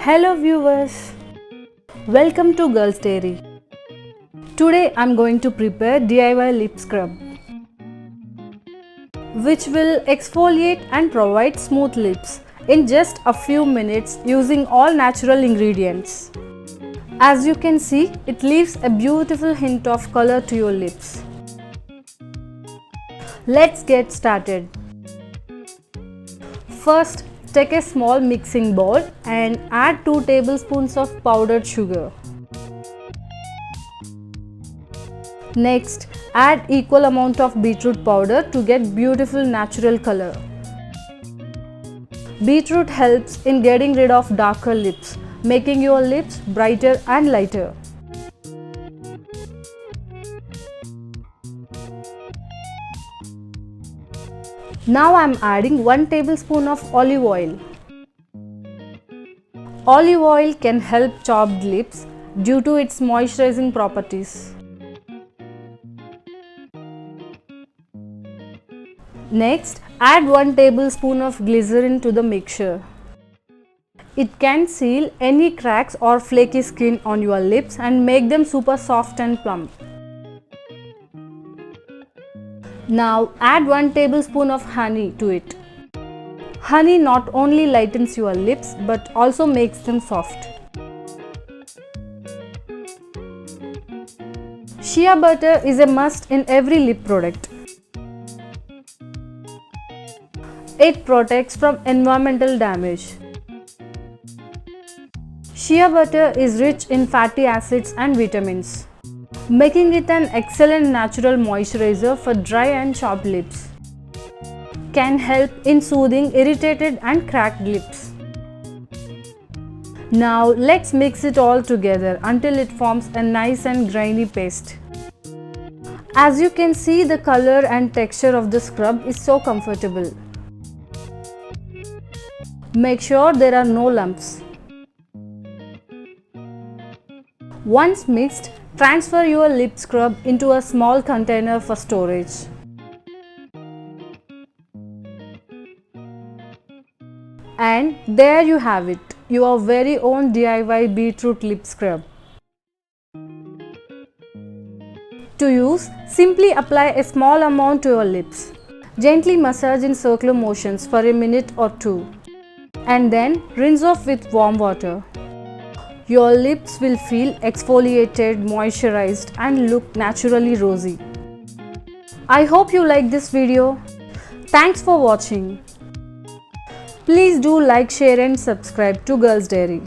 Hello viewers, welcome to Girls Dairy. Today I'm going to prepare DIY lip scrub which will exfoliate and provide smooth lips in just a few minutes using all natural ingredients. As you can see, it leaves a beautiful hint of color to your lips. Let's get started. First, take a small mixing bowl and add 2 tablespoons of powdered sugar. Next, add equal amount of beetroot powder to get beautiful natural color. Beetroot helps in getting rid of darker lips, making your lips brighter and lighter. Now I am adding 1 tablespoon of olive oil. Olive oil can help chapped lips due to its moisturizing properties. Next, add 1 tablespoon of glycerin to the mixture. It can seal any cracks or flaky skin on your lips and make them super soft and plump. Now add 1 tablespoon of honey to it. Honey not only lightens your lips but also makes them soft. Shea butter is a must in every lip product. It protects from environmental damage. Shea butter is rich in fatty acids and vitamins, making it an excellent natural moisturizer for dry and chapped lips. Can help in soothing irritated and cracked lips. Now let's mix it all together until it forms a nice and grainy paste. As you can see, the color and texture of the scrub is so comfortable. Make sure there are no lumps. Once mixed, transfer your lip scrub into a small container for storage. And there you have it, your very own DIY beetroot lip scrub. To use, simply apply a small amount to your lips. Gently massage in circular motions for a minute or 2. And then rinse off with warm water. Your lips will feel exfoliated, moisturized and look naturally rosy. I hope you like this video. Thanks for watching. Please do like, share and subscribe to Girls Dairy.